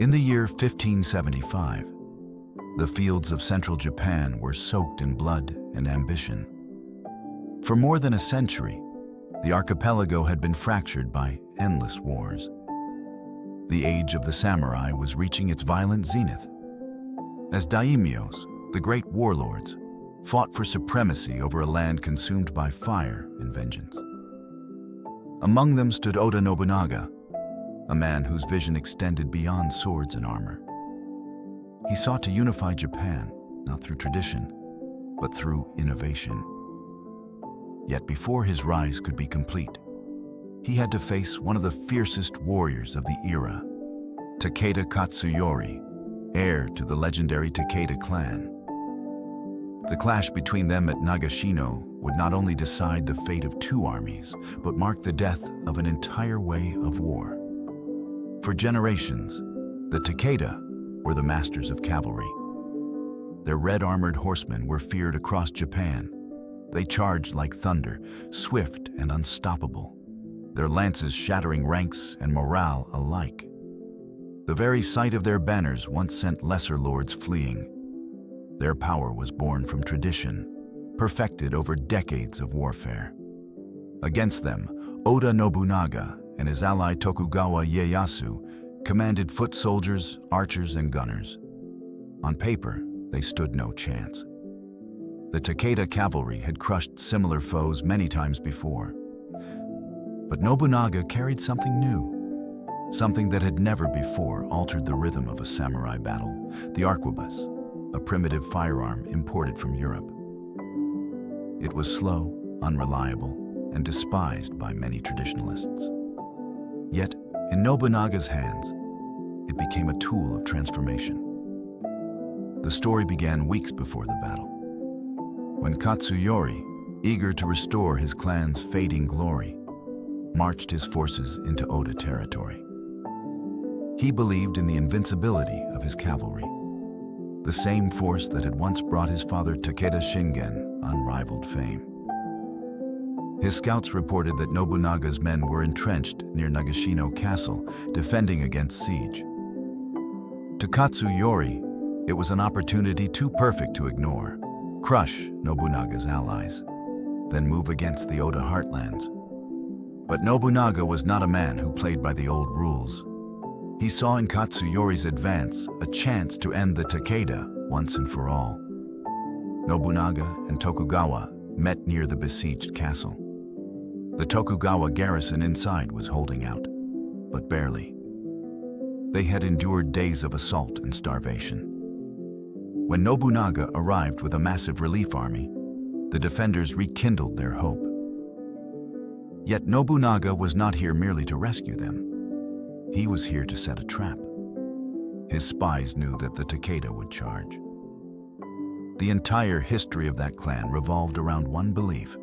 In the year 1575, the fields of central Japan were soaked in blood and ambition. For more than a century, the archipelago had been fractured by endless wars. The age of the samurai was reaching its violent zenith, as daimyos, the great warlords, fought for supremacy over a land consumed by fire and vengeance. Among them stood Oda Nobunaga, a man whose vision extended beyond swords and armor. He sought to unify Japan, not through tradition, but through innovation. Yet before his rise could be complete, he had to face one of the fiercest warriors of the era, Takeda Katsuyori, heir to the legendary Takeda clan. The clash between them at Nagashino would not only decide the fate of two armies, but mark the death of an entire way of war. For generations, the Takeda were the masters of cavalry. Their red-armored horsemen were feared across Japan. They charged like thunder, swift and unstoppable, their lances shattering ranks and morale alike. The very sight of their banners once sent lesser lords fleeing. Their power was born from tradition, perfected over decades of warfare. Against them, Oda Nobunaga and his ally Tokugawa Ieyasu commanded foot soldiers, archers, and gunners. On paper, they stood no chance. The Takeda cavalry had crushed similar foes many times before. But Nobunaga carried something new, something that had never before altered the rhythm of a samurai battle: the arquebus, a primitive firearm imported from Europe. It was slow, unreliable, and despised by many traditionalists. Yet, in Nobunaga's hands, it became a tool of transformation. The story began weeks before the battle, when Katsuyori, eager to restore his clan's fading glory, marched his forces into Oda territory. He believed in the invincibility of his cavalry, the same force that had once brought his father Takeda Shingen unrivaled fame. His scouts reported that Nobunaga's men were entrenched near Nagashino Castle, defending against siege. To Katsuyori, it was an opportunity too perfect to ignore: crush Nobunaga's allies, then move against the Oda heartlands. But Nobunaga was not a man who played by the old rules. He saw in Katsuyori's advance a chance to end the Takeda once and for all. Nobunaga and Tokugawa met near the besieged castle. The Tokugawa garrison inside was holding out, but barely. They had endured days of assault and starvation. When Nobunaga arrived with a massive relief army, the defenders rekindled their hope. Yet Nobunaga was not here merely to rescue them. He was here to set a trap. His spies knew that the Takeda would charge. The entire history of that clan revolved around one belief: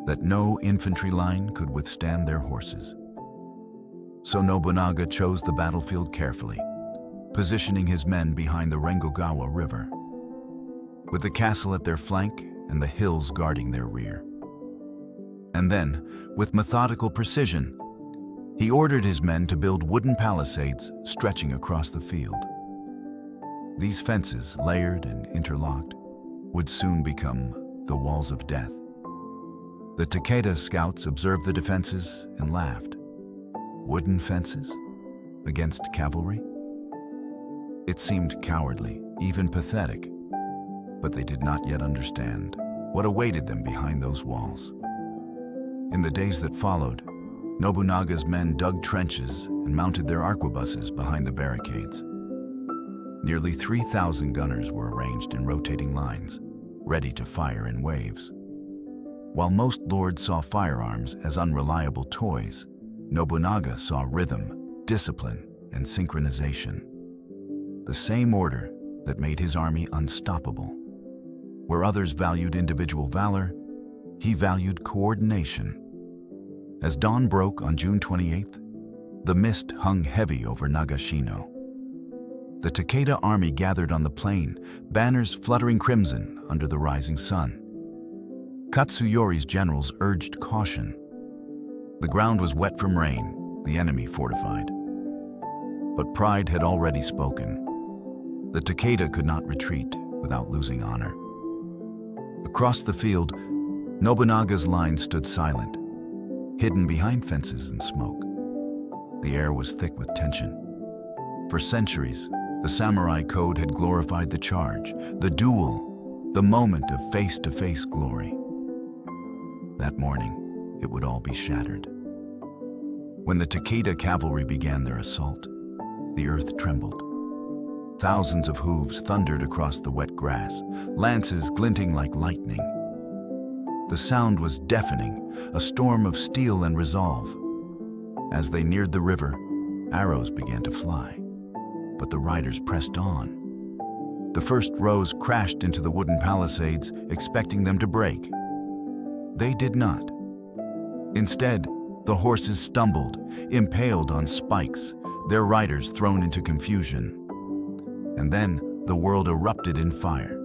that no infantry line could withstand their horses. So Nobunaga chose the battlefield carefully, positioning his men behind the Rengogawa River, with the castle at their flank and the hills guarding their rear. And then, with methodical precision, he ordered his men to build wooden palisades stretching across the field. These fences, layered and interlocked, would soon become the walls of death. The Takeda scouts observed the defenses and laughed. Wooden fences against cavalry? It seemed cowardly, even pathetic, but they did not yet understand what awaited them behind those walls. In the days that followed, Nobunaga's men dug trenches and mounted their arquebuses behind the barricades. Nearly 3,000 gunners were arranged in rotating lines, ready to fire in waves. While most lords saw firearms as unreliable toys, Nobunaga saw rhythm, discipline, and synchronization. The same order that made his army unstoppable. Where others valued individual valor, he valued coordination. As dawn broke on June 28th, the mist hung heavy over Nagashino. The Takeda army gathered on the plain, banners fluttering crimson under the rising sun. Katsuyori's generals urged caution. The ground was wet from rain, the enemy fortified. But pride had already spoken. The Takeda could not retreat without losing honor. Across the field, Nobunaga's line stood silent, hidden behind fences and smoke. The air was thick with tension. For centuries, the samurai code had glorified the charge, the duel, the moment of face-to-face glory. That morning, it would all be shattered. When the Takeda cavalry began their assault, the earth trembled. Thousands of hooves thundered across the wet grass, lances glinting like lightning. The sound was deafening, a storm of steel and resolve. As they neared the river, arrows began to fly, but the riders pressed on. The first rows crashed into the wooden palisades, expecting them to break. They did not. Instead, the horses stumbled, impaled on spikes, their riders thrown into confusion. And then the world erupted in fire.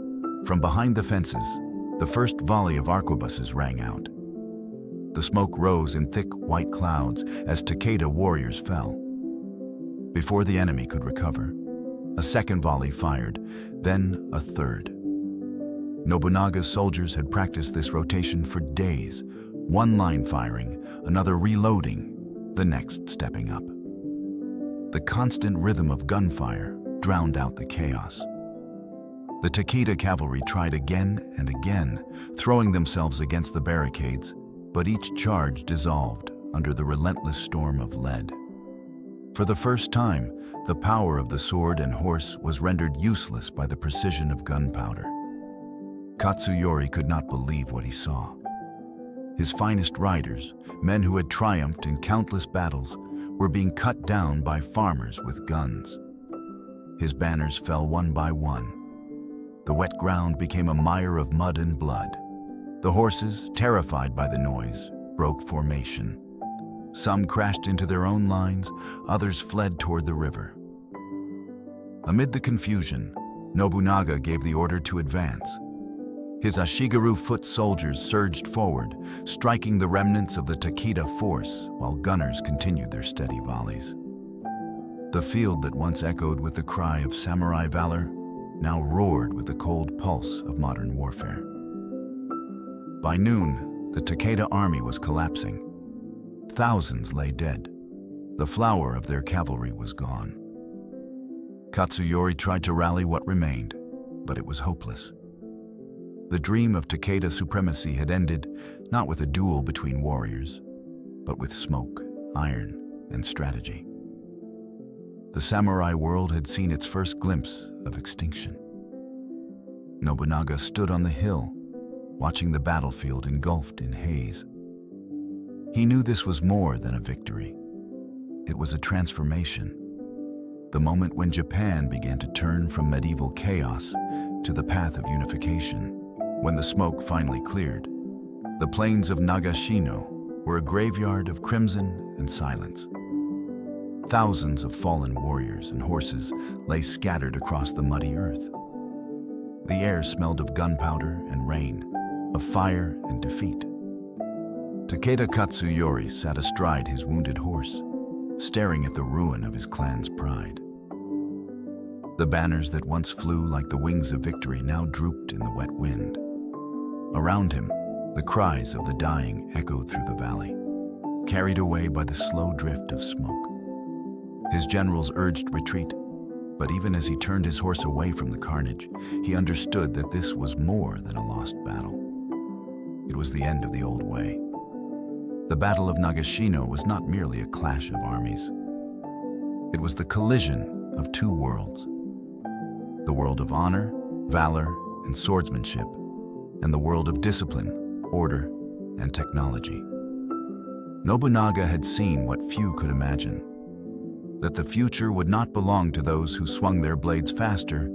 From behind the fences, the first volley of arquebuses rang out. The smoke rose in thick white clouds as Takeda warriors fell. Before the enemy could recover, a second volley fired, then a third. Nobunaga's soldiers had practiced this rotation for days, one line firing, another reloading, the next stepping up. The constant rhythm of gunfire drowned out the chaos. The Takeda cavalry tried again and again, throwing themselves against the barricades, but each charge dissolved under the relentless storm of lead. For the first time, the power of the sword and horse was rendered useless by the precision of gunpowder. Katsuyori could not believe what he saw. His finest riders, men who had triumphed in countless battles, were being cut down by farmers with guns. His banners fell one by one. The wet ground became a mire of mud and blood. The horses, terrified by the noise, broke formation. Some crashed into their own lines, others fled toward the river. Amid the confusion, Nobunaga gave the order to advance. His Ashigaru foot soldiers surged forward, striking the remnants of the Takeda force while gunners continued their steady volleys. The field that once echoed with the cry of samurai valor now roared with the cold pulse of modern warfare. By noon, the Takeda army was collapsing. Thousands lay dead. The flower of their cavalry was gone. Katsuyori tried to rally what remained, but it was hopeless. The dream of Takeda supremacy had ended not with a duel between warriors, but with smoke, iron, and strategy. The samurai world had seen its first glimpse of extinction. Nobunaga stood on the hill, watching the battlefield engulfed in haze. He knew this was more than a victory. It was a transformation. The moment when Japan began to turn from medieval chaos to the path of unification. When the smoke finally cleared, the plains of Nagashino were a graveyard of crimson and silence. Thousands of fallen warriors and horses lay scattered across the muddy earth. The air smelled of gunpowder and rain, of fire and defeat. Takeda Katsuyori sat astride his wounded horse, staring at the ruin of his clan's pride. The banners that once flew like the wings of victory now drooped in the wet wind. Around him, the cries of the dying echoed through the valley, carried away by the slow drift of smoke. His generals urged retreat, but even as he turned his horse away from the carnage, he understood that this was more than a lost battle. It was the end of the old way. The Battle of Nagashino was not merely a clash of armies. It was the collision of two worlds. The world of honor, valor, and swordsmanship, and the world of discipline, order, and technology. Nobunaga had seen what few could imagine, that the future would not belong to those who swung their blades faster,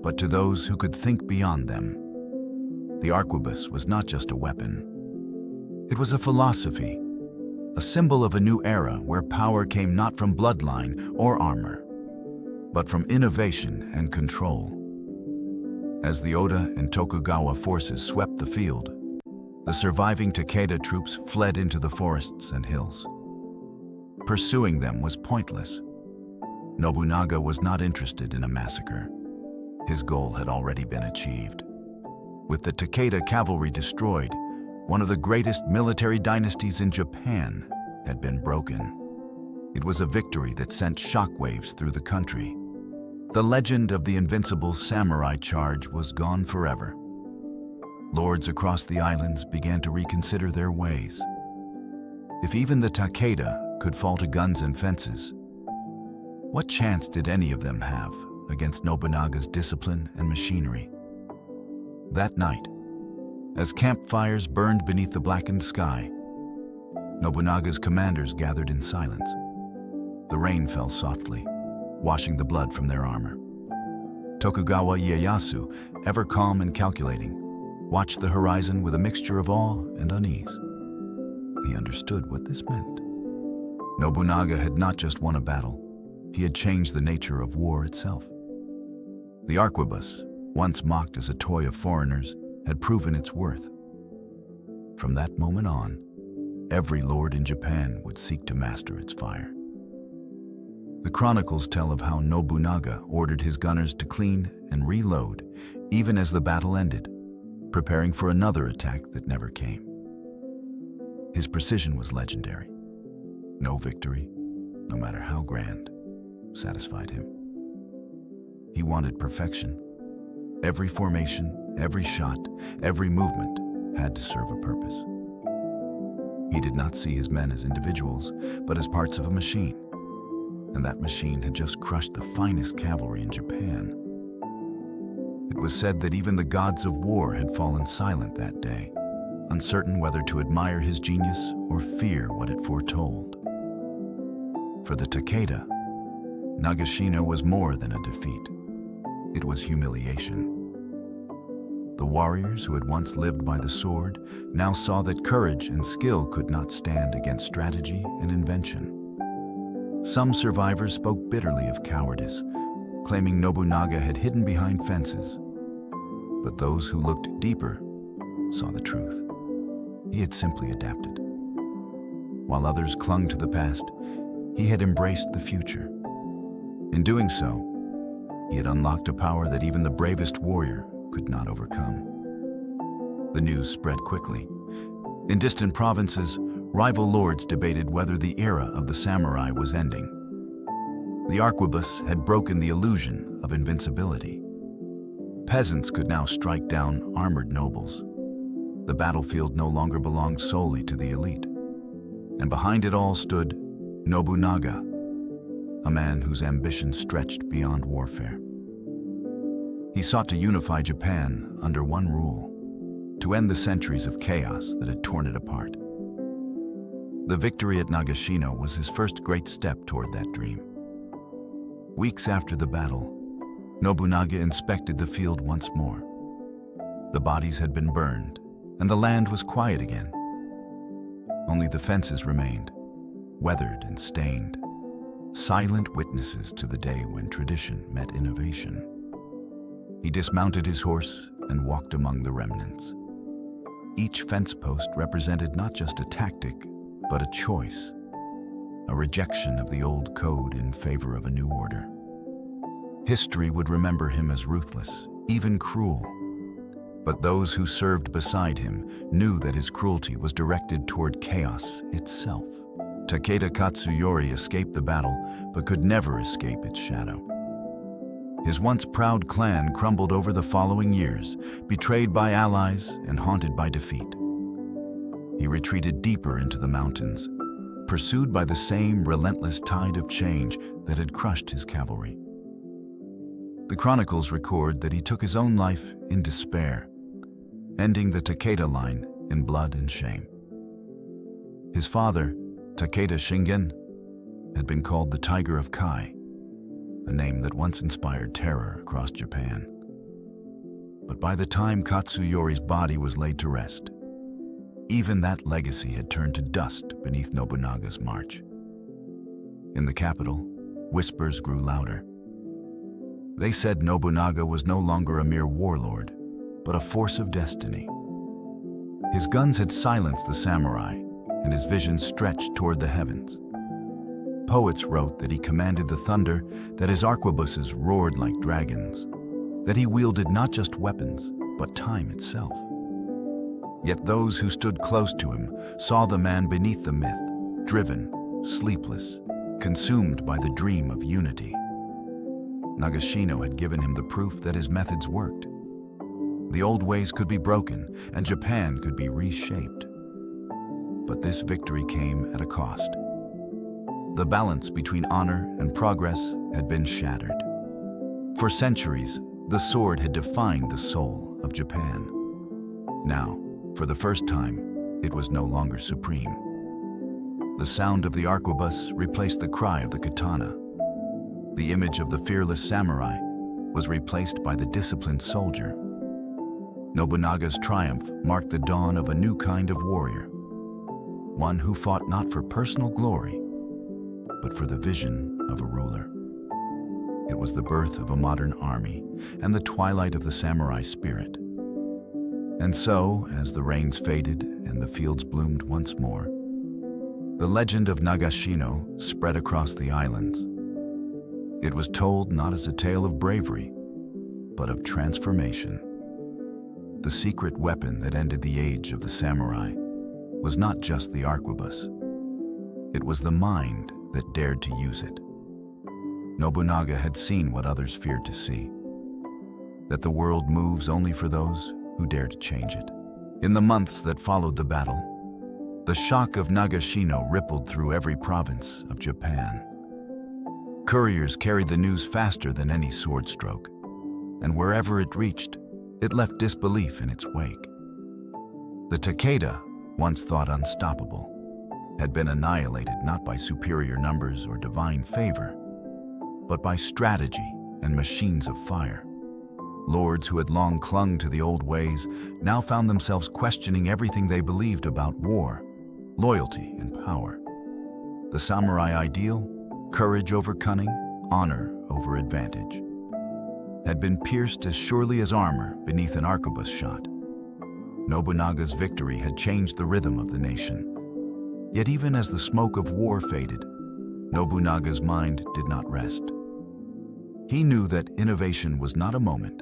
but to those who could think beyond them. The arquebus was not just a weapon. It was a philosophy, a symbol of a new era where power came not from bloodline or armor, but from innovation and control. As the Oda and Tokugawa forces swept the field, the surviving Takeda troops fled into the forests and hills. Pursuing them was pointless. Nobunaga was not interested in a massacre. His goal had already been achieved. With the Takeda cavalry destroyed, one of the greatest military dynasties in Japan had been broken. It was a victory that sent shockwaves through the country. The legend of the invincible samurai charge was gone forever. Lords across the islands began to reconsider their ways. If even the Takeda could fall to guns and fences, what chance did any of them have against Nobunaga's discipline and machinery? That night, as campfires burned beneath the blackened sky, Nobunaga's commanders gathered in silence. The rain fell softly, washing the blood from their armor. Tokugawa Ieyasu, ever calm and calculating, watched the horizon with a mixture of awe and unease. He understood what this meant. Nobunaga had not just won a battle, he had changed the nature of war itself. The arquebus, once mocked as a toy of foreigners, had proven its worth. From that moment on, every lord in Japan would seek to master its fire. The chronicles tell of how Nobunaga ordered his gunners to clean and reload, even as the battle ended, preparing for another attack that never came. His precision was legendary. No victory, no matter how grand, satisfied him. He wanted perfection. Every formation, every shot, every movement had to serve a purpose. He did not see his men as individuals, but as parts of a machine. And that machine had just crushed the finest cavalry in Japan. It was said that even the gods of war had fallen silent that day, uncertain whether to admire his genius or fear what it foretold. For the Takeda, Nagashino was more than a defeat. It was humiliation. The warriors who had once lived by the sword now saw that courage and skill could not stand against strategy and invention. Some survivors spoke bitterly of cowardice, claiming Nobunaga had hidden behind fences. But those who looked deeper saw the truth. He had simply adapted. While others clung to the past, he had embraced the future. In doing so, he had unlocked a power that even the bravest warrior could not overcome. The news spread quickly. In distant provinces, rival lords debated whether the era of the samurai was ending. The arquebus had broken the illusion of invincibility. Peasants could now strike down armored nobles. The battlefield no longer belonged solely to the elite. And behind it all stood Nobunaga, a man whose ambition stretched beyond warfare. He sought to unify Japan under one rule, to end the centuries of chaos that had torn it apart. The victory at Nagashino was his first great step toward that dream. Weeks after the battle, Nobunaga inspected the field once more. The bodies had been burned, and the land was quiet again. Only the fences remained, weathered and stained, silent witnesses to the day when tradition met innovation. He dismounted his horse and walked among the remnants. Each fence post represented not just a tactic, but a choice, a rejection of the old code in favor of a new order. History would remember him as ruthless, even cruel. But those who served beside him knew that his cruelty was directed toward chaos itself. Takeda Katsuyori escaped the battle, but could never escape its shadow. His once proud clan crumbled over the following years, betrayed by allies and haunted by defeat. He retreated deeper into the mountains, pursued by the same relentless tide of change that had crushed his cavalry. The chronicles record that he took his own life in despair, ending the Takeda line in blood and shame. His father, Takeda Shingen, had been called the Tiger of Kai, a name that once inspired terror across Japan. But by the time Katsuyori's body was laid to rest, even that legacy had turned to dust beneath Nobunaga's march. In the capital, whispers grew louder. They said Nobunaga was no longer a mere warlord, but a force of destiny. His guns had silenced the samurai, and his vision stretched toward the heavens. Poets wrote that he commanded the thunder, that his arquebuses roared like dragons, that he wielded not just weapons, but time itself. Yet those who stood close to him saw the man beneath the myth, driven, sleepless, consumed by the dream of unity. Nagashino had given him the proof that his methods worked. The old ways could be broken, and Japan could be reshaped. But this victory came at a cost. The balance between honor and progress had been shattered. For centuries, the sword had defined the soul of Japan. Now, for the first time, it was no longer supreme. The sound of the arquebus replaced the cry of the katana. The image of the fearless samurai was replaced by the disciplined soldier. Nobunaga's triumph marked the dawn of a new kind of warrior, one who fought not for personal glory, but for the vision of a ruler. It was the birth of a modern army and the twilight of the samurai spirit. And so, as the rains faded and the fields bloomed once more, the legend of Nagashino spread across the islands. It was told not as a tale of bravery, but of transformation. The secret weapon that ended the age of the samurai was not just the arquebus. It was the mind that dared to use it. Nobunaga had seen what others feared to see, that the world moves only for those who dare to change it. In the months that followed the battle, the shock of Nagashino rippled through every province of Japan. Couriers carried the news faster than any sword stroke, and wherever it reached, it left disbelief in its wake. The Takeda, once thought unstoppable, had been annihilated not by superior numbers or divine favor, but by strategy and machines of fire. Lords who had long clung to the old ways now found themselves questioning everything they believed about war, loyalty, and power. The samurai ideal, courage over cunning, honor over advantage, had been pierced as surely as armor beneath an arquebus shot. Nobunaga's victory had changed the rhythm of the nation. Yet even as the smoke of war faded, Nobunaga's mind did not rest. He knew that innovation was not a moment,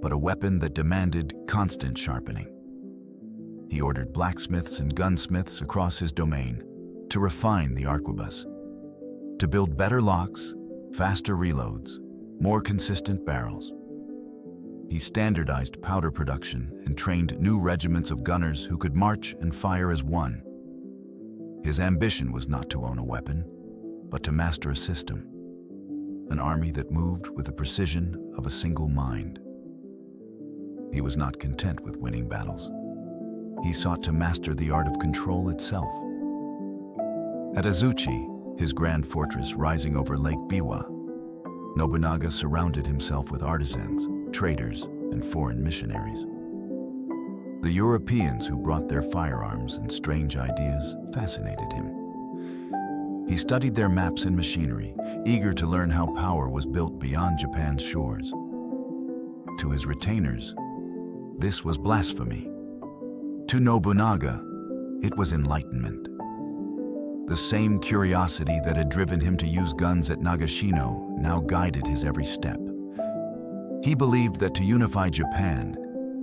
but a weapon that demanded constant sharpening. He ordered blacksmiths and gunsmiths across his domain to refine the arquebus, to build better locks, faster reloads, more consistent barrels. He standardized powder production and trained new regiments of gunners who could march and fire as one. His ambition was not to own a weapon, but to master a system, an army that moved with the precision of a single mind. He was not content with winning battles. He sought to master the art of control itself. At Azuchi, his grand fortress rising over Lake Biwa, Nobunaga surrounded himself with artisans, traders, and foreign missionaries. The Europeans who brought their firearms and strange ideas fascinated him. He studied their maps and machinery, eager to learn how power was built beyond Japan's shores. To his retainers, this was blasphemy. To Nobunaga, it was enlightenment. The same curiosity that had driven him to use guns at Nagashino now guided his every step. He believed that to unify Japan,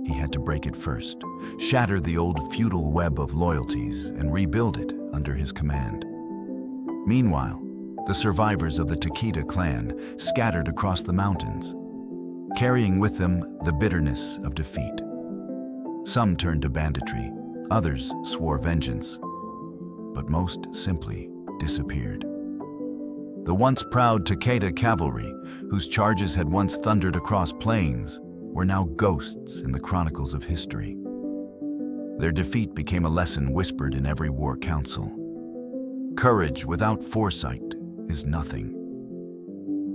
he had to break it first, shatter the old feudal web of loyalties, and rebuild it under his command. Meanwhile, the survivors of the Takeda clan scattered across the mountains, carrying with them the bitterness of defeat. Some turned to banditry, others swore vengeance, but most simply disappeared. The once proud Takeda cavalry, whose charges had once thundered across plains, were now ghosts in the chronicles of history. Their defeat became a lesson whispered in every war council. Courage without foresight is nothing.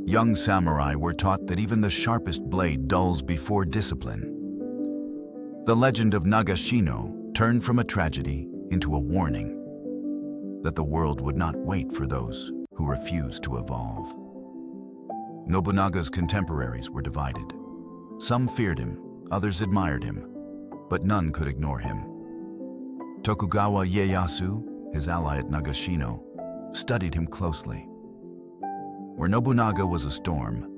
Young samurai were taught that even the sharpest blade dulls before discipline. The legend of Nagashino turned from a tragedy into a warning that the world would not wait for those who refused to evolve. Nobunaga's contemporaries were divided. Some feared him, others admired him, but none could ignore him. Tokugawa Ieyasu, his ally at Nagashino, studied him closely. Where Nobunaga was a storm,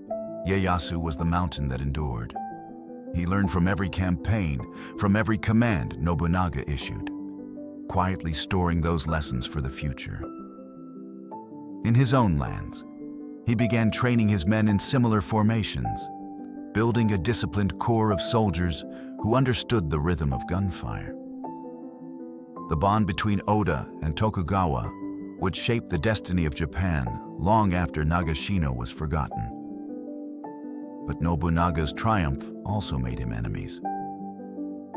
Ieyasu was the mountain that endured. He learned from every campaign, from every command Nobunaga issued, quietly storing those lessons for the future. In his own lands, he began training his men in similar formations, building a disciplined corps of soldiers who understood the rhythm of gunfire. The bond between Oda and Tokugawa would shape the destiny of Japan long after Nagashino was forgotten. But Nobunaga's triumph also made him enemies.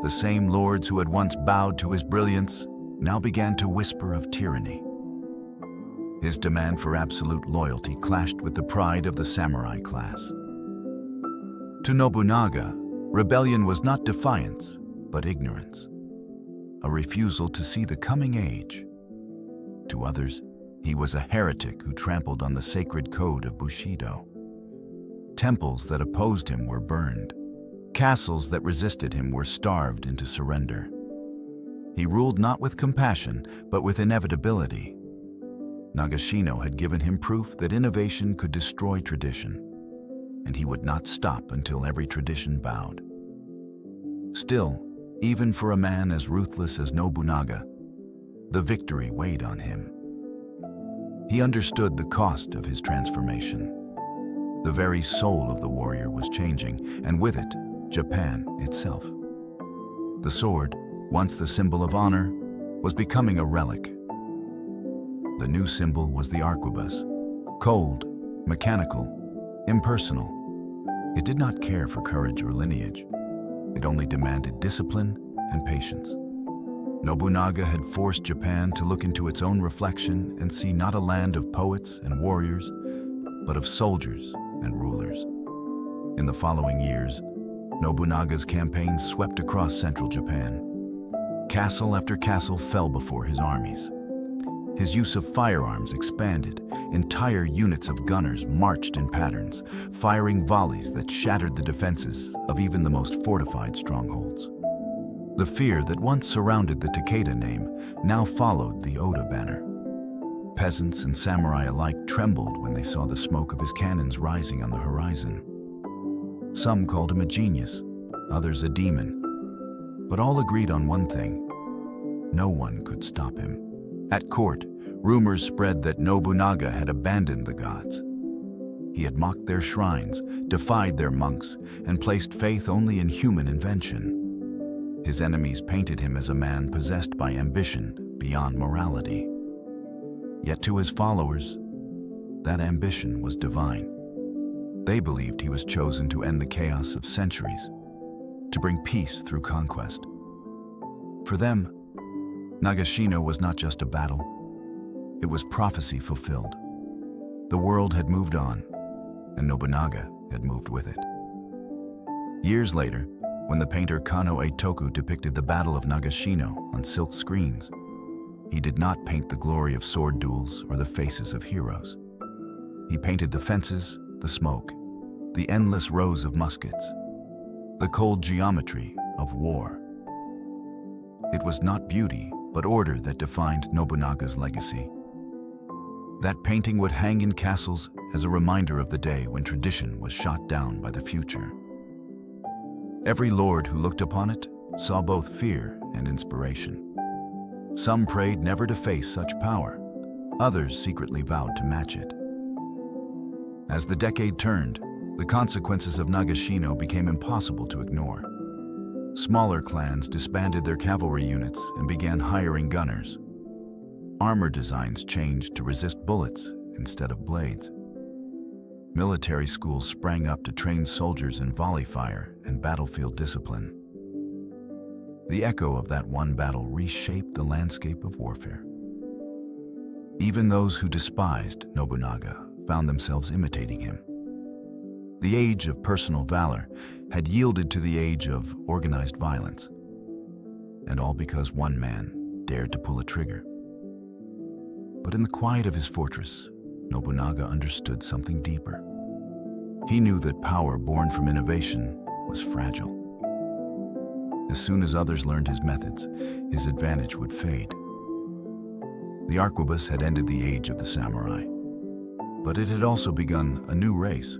The same lords who had once bowed to his brilliance now began to whisper of tyranny. His demand for absolute loyalty clashed with the pride of the samurai class. To Nobunaga, rebellion was not defiance, but ignorance, a refusal to see the coming age. To others, he was a heretic who trampled on the sacred code of Bushido. Temples that opposed him were burned. Castles that resisted him were starved into surrender. He ruled not with compassion, but with inevitability. Nagashino had given him proof that innovation could destroy tradition, and he would not stop until every tradition bowed. Still, even for a man as ruthless as Nobunaga, the victory weighed on him. He understood the cost of his transformation. The very soul of the warrior was changing, and with it, Japan itself. The sword, once the symbol of honor, was becoming a relic. The new symbol was the arquebus, cold, mechanical, impersonal. It did not care for courage or lineage. It only demanded discipline and patience. Nobunaga had forced Japan to look into its own reflection and see not a land of poets and warriors, but of soldiers and rulers. In the following years, Nobunaga's campaigns swept across central Japan. Castle after castle fell before his armies. His use of firearms expanded. Entire units of gunners marched in patterns, firing volleys that shattered the defenses of even the most fortified strongholds. The fear that once surrounded the Takeda name now followed the Oda banner. Peasants and samurai alike trembled when they saw the smoke of his cannons rising on the horizon. Some called him a genius, others a demon, but all agreed on one thing: no one could stop him. At court, rumors spread that Nobunaga had abandoned the gods. He had mocked their shrines, defied their monks, and placed faith only in human invention. His enemies painted him as a man possessed by ambition beyond morality. Yet to his followers, that ambition was divine. They believed he was chosen to end the chaos of centuries, to bring peace through conquest. For them, Nagashino was not just a battle, it was prophecy fulfilled. The world had moved on, and Nobunaga had moved with it. Years later, when the painter Kano Eitoku depicted the Battle of Nagashino on silk screens, he did not paint the glory of sword duels or the faces of heroes. He painted the fences, the smoke, the endless rows of muskets, the cold geometry of war. It was not beauty, but order that defined Nobunaga's legacy. That painting would hang in castles as a reminder of the day when tradition was shot down by the future. Every lord who looked upon it saw both fear and inspiration. Some prayed never to face such power. Others secretly vowed to match it. As the decade turned, the consequences of Nagashino became impossible to ignore. Smaller clans disbanded their cavalry units and began hiring gunners. Armor designs changed to resist bullets instead of blades. Military schools sprang up to train soldiers in volley fire and battlefield discipline. The echo of that one battle reshaped the landscape of warfare. Even those who despised Nobunaga found themselves imitating him. The age of personal valor had yielded to the age of organized violence, and all because one man dared to pull a trigger. But in the quiet of his fortress, Nobunaga understood something deeper. He knew that power born from innovation was fragile. As soon as others learned his methods, his advantage would fade. The arquebus had ended the age of the samurai, But it had also begun a new race,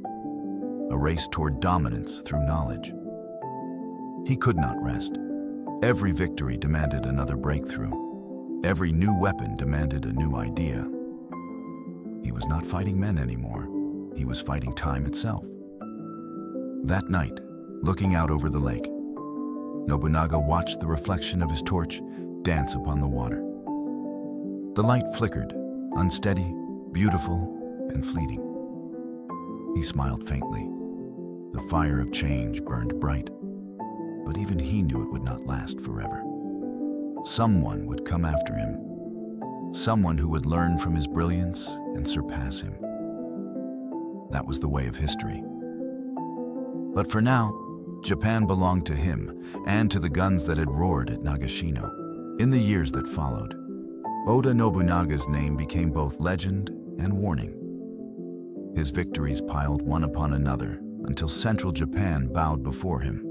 a race toward dominance through knowledge. He could not rest. Every victory demanded another breakthrough. Every new weapon demanded a new idea. He was not fighting men anymore. He was fighting time itself. That night, looking out over the lake, Nobunaga watched the reflection of his torch dance upon the water. The light flickered, unsteady, beautiful, and fleeting. He smiled faintly. The fire of change burned bright, but even he knew it would not last forever. Someone would come after him, someone who would learn from his brilliance and surpass him. That was the way of history. But for now, Japan belonged to him and to the guns that had roared at Nagashino. In the years that followed, Oda Nobunaga's name became both legend and warning. His victories piled one upon another until central Japan bowed before him.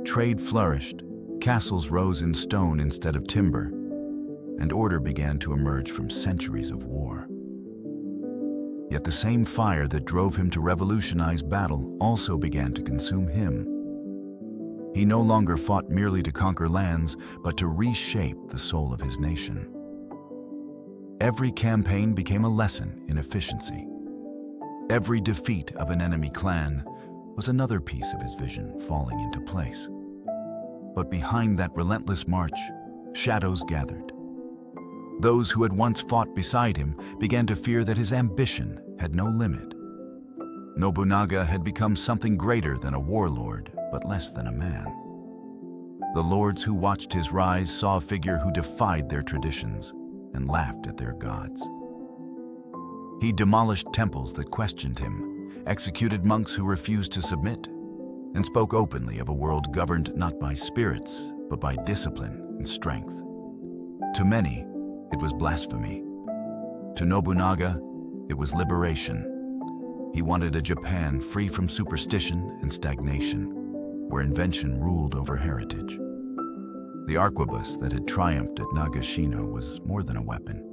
Trade flourished, castles rose in stone instead of timber, and order began to emerge from centuries of war. Yet the same fire that drove him to revolutionize battle also began to consume him. He no longer fought merely to conquer lands, but to reshape the soul of his nation. Every campaign became a lesson in efficiency. Every defeat of an enemy clan was another piece of his vision falling into place. But behind that relentless march, shadows gathered. Those who had once fought beside him began to fear that his ambition had no limit. Nobunaga had become something greater than a warlord, but less than a man. The lords who watched his rise saw a figure who defied their traditions and laughed at their gods. He demolished temples that questioned him, executed monks who refused to submit, and spoke openly of a world governed not by spirits, but by discipline and strength. To many, it was blasphemy. To Nobunaga, it was liberation. He wanted a Japan free from superstition and stagnation, where invention ruled over heritage. The arquebus that had triumphed at Nagashino was more than a weapon.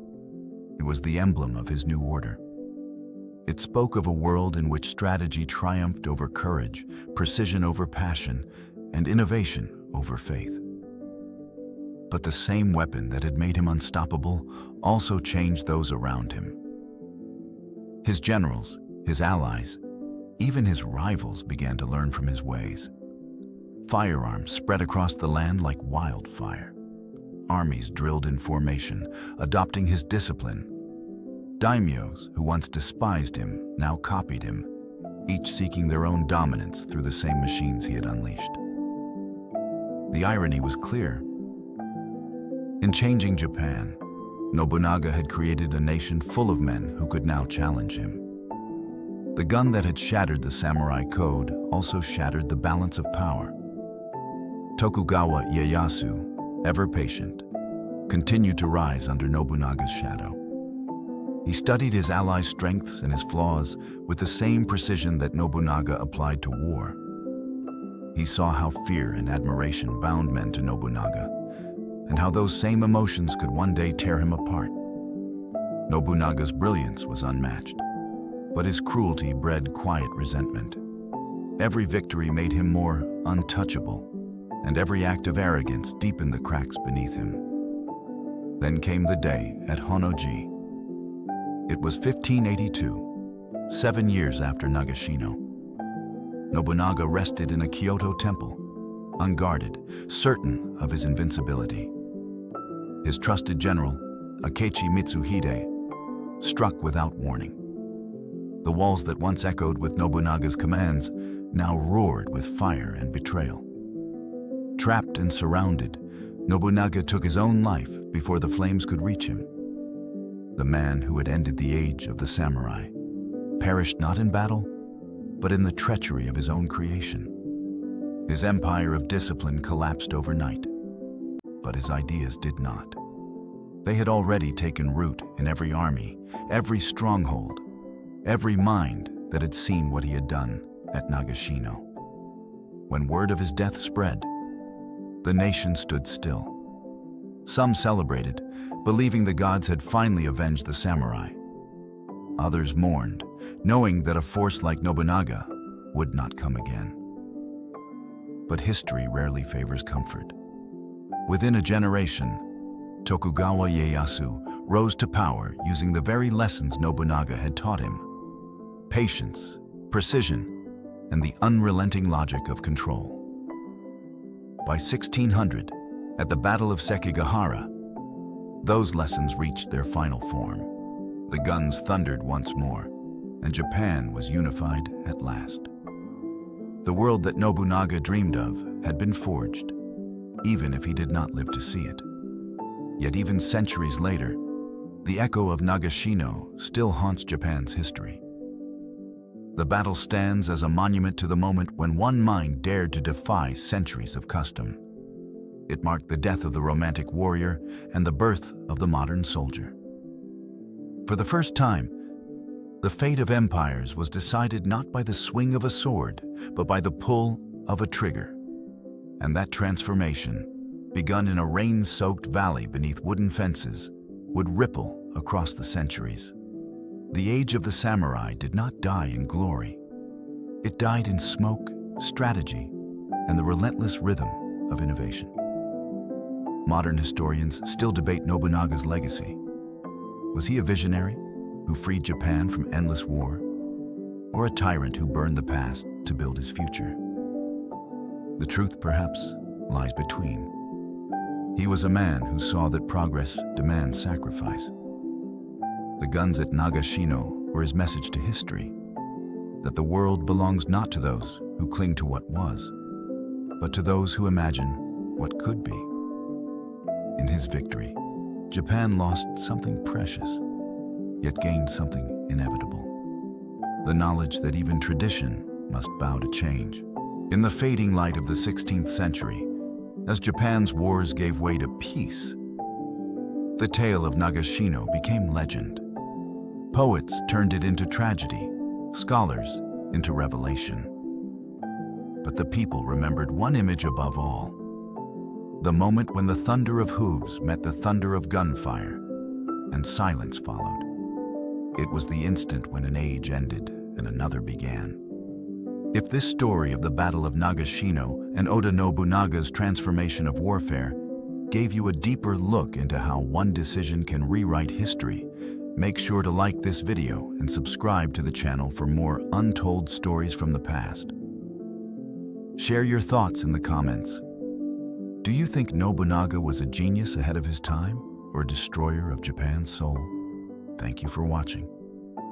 It was the emblem of his new order. It spoke of a world in which strategy triumphed over courage, precision over passion, and innovation over faith. But the same weapon that had made him unstoppable also changed those around him. His generals, his allies, even his rivals began to learn from his ways. Firearms spread across the land like wildfire. Armies drilled in formation, adopting his discipline. Daimyos, who once despised him, now copied him, each seeking their own dominance through the same machines he had unleashed. The irony was clear. In changing Japan, Nobunaga had created a nation full of men who could now challenge him. The gun that had shattered the samurai code also shattered the balance of power. Tokugawa Ieyasu, ever patient, continued to rise under Nobunaga's shadow. He studied his allies' strengths and his flaws with the same precision that Nobunaga applied to war. He saw how fear and admiration bound men to Nobunaga, and how those same emotions could one day tear him apart. Nobunaga's brilliance was unmatched, but his cruelty bred quiet resentment. Every victory made him more untouchable, and every act of arrogance deepened the cracks beneath him. Then came the day at Honnoji. It was 1582, 7 years after Nagashino. Nobunaga rested in a Kyoto temple, unguarded, certain of his invincibility. His trusted general, Akechi Mitsuhide, struck without warning. The walls that once echoed with Nobunaga's commands now roared with fire and betrayal. Trapped and surrounded, Nobunaga took his own life before the flames could reach him. The man who had ended the age of the samurai perished not in battle, but in the treachery of his own creation. His empire of discipline collapsed overnight, but his ideas did not. They had already taken root in every army, every stronghold, every mind that had seen what he had done at Nagashino. When word of his death spread, the nation stood still. Some celebrated, believing the gods had finally avenged the samurai. Others mourned, knowing that a force like Nobunaga would not come again. But history rarely favors comfort. Within a generation, Tokugawa Ieyasu rose to power using the very lessons Nobunaga had taught him: patience, precision, and the unrelenting logic of control. By 1600, at the Battle of Sekigahara, those lessons reached their final form. The guns thundered once more, and Japan was unified at last. The world that Nobunaga dreamed of had been forged, even if he did not live to see it. Yet even centuries later, the echo of Nagashino still haunts Japan's history. The battle stands as a monument to the moment when one mind dared to defy centuries of custom. It marked the death of the romantic warrior and the birth of the modern soldier. For the first time, the fate of empires was decided not by the swing of a sword, but by the pull of a trigger. And that transformation, begun in a rain-soaked valley beneath wooden fences, would ripple across the centuries. The age of the samurai did not die in glory. It died in smoke, strategy, and the relentless rhythm of innovation. Modern historians still debate Nobunaga's legacy. Was he a visionary who freed Japan from endless war, or a tyrant who burned the past to build his future? The truth, perhaps, lies between. He was a man who saw that progress demands sacrifice. The guns at Nagashino were his message to history, that the world belongs not to those who cling to what was, but to those who imagine what could be. In his victory, Japan lost something precious, yet gained something inevitable: the knowledge that even tradition must bow to change. In the fading light of the 16th century, as Japan's wars gave way to peace, the tale of Nagashino became legend. Poets turned it into tragedy, scholars into revelation. But the people remembered one image above all: the moment when the thunder of hooves met the thunder of gunfire, and silence followed. It was the instant when an age ended and another began. If this story of the Battle of Nagashino and Oda Nobunaga's transformation of warfare gave you a deeper look into how one decision can rewrite history, make sure to like this video and subscribe to the channel for more untold stories from the past. Share your thoughts in the comments. Do you think Nobunaga was a genius ahead of his time, or a destroyer of Japan's soul? Thank you for watching,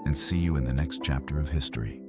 and see you in the next chapter of history.